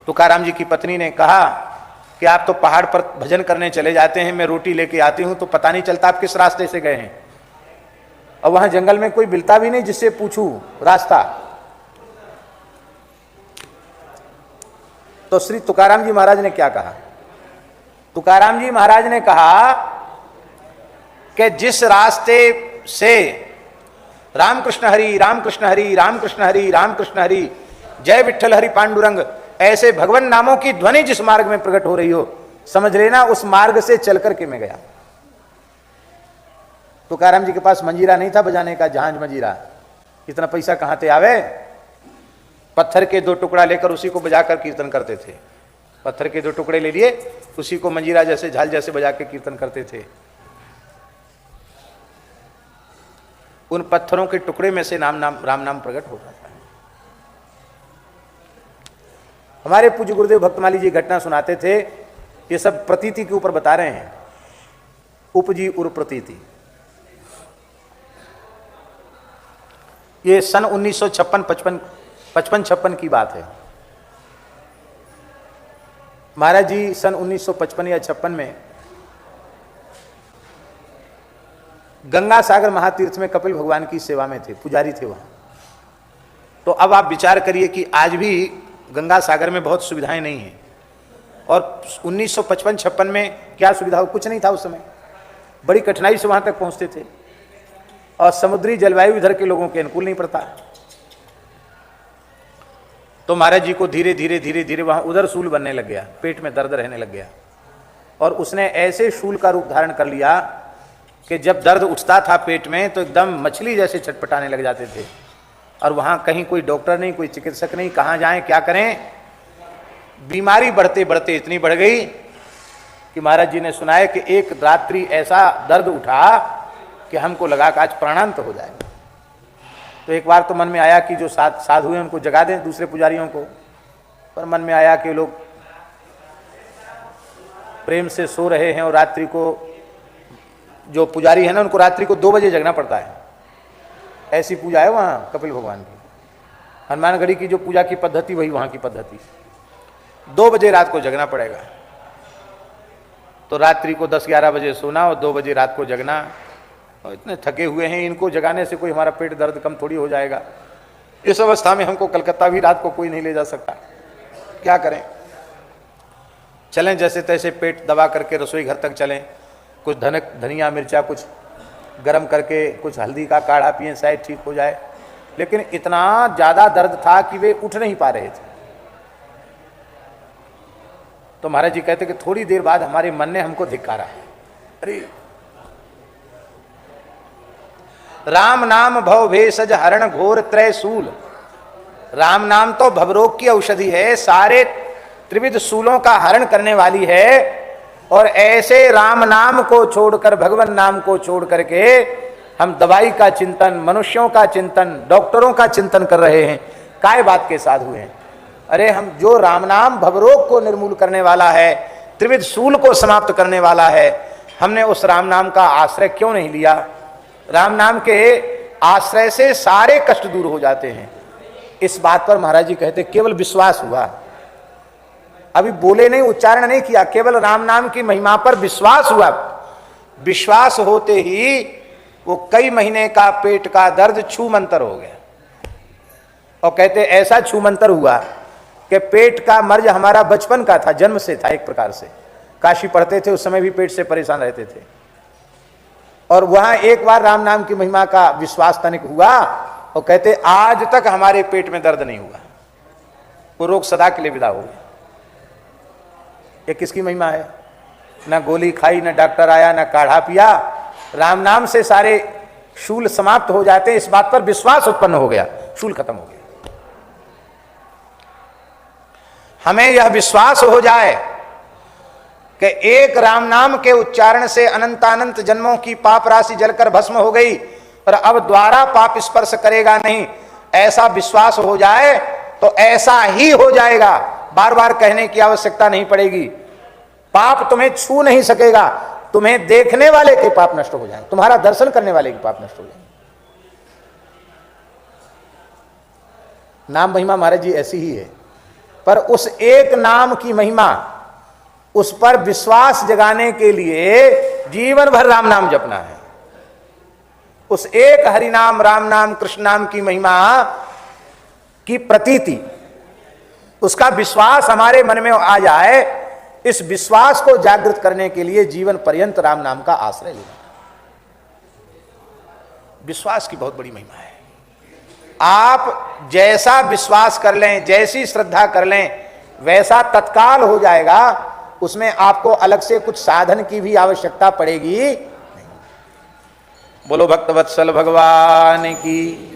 तुकाराम जी की पत्नी ने कहा कि आप तो पहाड़ पर भजन करने चले जाते हैं, मैं रोटी लेके आती हूं तो पता नहीं चलता आप किस रास्ते से गए हैं, और वहां जंगल में कोई मिलता भी नहीं जिससे पूछूं रास्ता। तो श्री तुकाराम जी महाराज ने क्या कहा? तुकाराम जी महाराज ने कहा कि जिस रास्ते से रामकृष्ण हरि रामकृष्ण हरि रामकृष्ण हरि रामकृष्ण हरि जय विठ्ठल हरि पांडुरंग ऐसे भगवान नामों की ध्वनि जिस मार्ग में प्रकट हो रही हो, समझ लेना उस मार्ग से चल करके मैं गया। तुकाराम जी के पास मंजीरा नहीं था बजाने का, जहाज मंजीरा, इतना पैसा कहां से आवे। पत्थर के 2 टुकड़ा लेकर उसी को बजाकर कीर्तन करते थे। पत्थर के 2 टुकड़े ले लिए, उसी को मंजीरा जैसे झाल जैसे बजा के कीर्तन करते थे। उन पत्थरों के टुकड़े में से राम नाम प्रकट हो जाता है। हमारे पूज्य गुरुदेव भक्तमाली जी घटना सुनाते थे, ये सब प्रतीति के ऊपर बता रहे हैं, उपजी उर प्रतीति। ये सन 1956 की बात है। महाराज जी सन 1955 या 56 में गंगा सागर महातीर्थ में कपिल भगवान की सेवा में थे, पुजारी थे वहां। तो अब आप विचार करिए कि आज भी गंगा सागर में बहुत सुविधाएं नहीं हैं, और 1955-56 में क्या सुविधा हो? कुछ नहीं था उस समय। बड़ी कठिनाई से वहां तक पहुंचते थे, और समुद्री जलवायु इधर के लोगों के अनुकूल नहीं पड़ता। तो महाराज जी को धीरे धीरे धीरे धीरे वहां उधर शूल बनने लग गया, पेट में दर्द रहने लग गया, और उसने ऐसे शूल का रूप धारण कर लिया कि जब दर्द उठता था पेट में तो एकदम मछली जैसे छटपटाने लग जाते थे। और वहां कहीं कोई डॉक्टर नहीं, कोई चिकित्सक नहीं, कहां जाएं क्या करें। बीमारी बढ़ते बढ़ते इतनी बढ़ गई कि महाराज जी ने सुनाया कि एक रात्रि ऐसा दर्द उठा कि हमको लगा कि आज प्राणांत हो जाए। तो एक बार तो मन में आया कि जो साधु हैं उनको जगा दें, दूसरे पुजारियों को, पर मन में आया कि लोग प्रेम से सो रहे हैं और रात्रि को जो पुजारी है ना उनको रात्रि को 2 बजे जगना पड़ता है। ऐसी पूजा है वहाँ कपिल भगवान की। हनुमानगढ़ी की जो पूजा की पद्धति वही वहाँ की पद्धति, 2 बजे रात को जगना पड़ेगा। तो रात्रि को 10-11 बजे सोना और 2 बजे रात को जगना, और इतने थके हुए हैं, इनको जगाने से कोई हमारा पेट दर्द कम थोड़ी हो जाएगा। इस अवस्था में हमको कलकत्ता भी रात को कोई नहीं ले जा सकता, क्या करें। चलें जैसे तैसे पेट दबा करके रसोई घर तक चलें, कुछ धनिया मिर्चा कुछ गरम करके कुछ हल्दी का काढ़ा पिएं, शायद ठीक हो जाए। लेकिन इतना ज्यादा दर्द था कि वे उठ नहीं पा रहे थे। तो महाराज जी कहते कि थोड़ी देर बाद हमारे मन ने हमको धिक्कारा, अरे राम नाम भव भेषज हरण घोर त्रय सूल। राम नाम तो भवरोग की औषधि है, सारे त्रिविध सूलों का हरण करने वाली है। और ऐसे राम नाम को छोड़कर, भगवान नाम को छोड़ करके हम दवाई का चिंतन, मनुष्यों का चिंतन, डॉक्टरों का चिंतन कर रहे हैं। काय बात के साधु हैं? अरे हम जो राम नाम भवरोग को निर्मूल करने वाला है, त्रिविध सूल को समाप्त करने वाला है, हमने उस राम नाम का आश्रय क्यों नहीं लिया? राम नाम के आश्रय से सारे कष्ट दूर हो जाते हैं। इस बात पर महाराज जी कहते केवल विश्वास हुआ, अभी बोले नहीं, उच्चारण नहीं किया, केवल राम नाम की महिमा पर विश्वास हुआ। विश्वास होते ही वो कई महीने का पेट का दर्द छूमंतर हो गया। और कहते ऐसा छूमंतर हुआ कि पेट का मर्ज हमारा बचपन का था, जन्म से था। एक प्रकार से काशी पढ़ते थे, उस समय भी पेट से परेशान रहते थे, और वहां एक बार राम नाम की महिमा का विश्वास तनिक हुआ, और कहते आज तक हमारे पेट में दर्द नहीं हुआ, वो रोग सदा के लिए विदा हो गया। ये किसकी महिमा है? ना गोली खाई, ना डॉक्टर आया, ना काढ़ा पिया, राम नाम से सारे शूल समाप्त हो जाते हैं। इस बात पर विश्वास उत्पन्न हो गया, शूल खत्म हो गया। हमें यह विश्वास हो जाए कि एक राम नाम के उच्चारण से अनंतानंत जन्मों की पाप राशि जलकर भस्म हो गई, और अब द्वारा पाप स्पर्श करेगा नहीं, ऐसा विश्वास हो जाए तो ऐसा ही हो जाएगा। बार बार कहने की आवश्यकता नहीं पड़ेगी। पाप तुम्हें छू नहीं सकेगा, तुम्हें देखने वाले के पाप नष्ट हो जाए, तुम्हारा दर्शन करने वाले के पाप नष्ट हो जाए। नाम महिमा महाराज जी ऐसी ही है। पर उस एक नाम की महिमा, उस पर विश्वास जगाने के लिए जीवन भर राम नाम जपना है। उस एक हरि नाम, राम नाम, कृष्ण नाम की महिमा की प्रतीति, उसका विश्वास हमारे मन में आ जाए, इस विश्वास को जागृत करने के लिए जीवन पर्यंत राम नाम का आश्रय लेना। विश्वास की बहुत बड़ी महिमा है। आप जैसा विश्वास कर लें, जैसी श्रद्धा कर लें, वैसा तत्काल हो जाएगा। उसमें आपको अलग से कुछ साधन की भी आवश्यकता पड़ेगी नहीं। बोलो भक्तवत्सल भगवान की।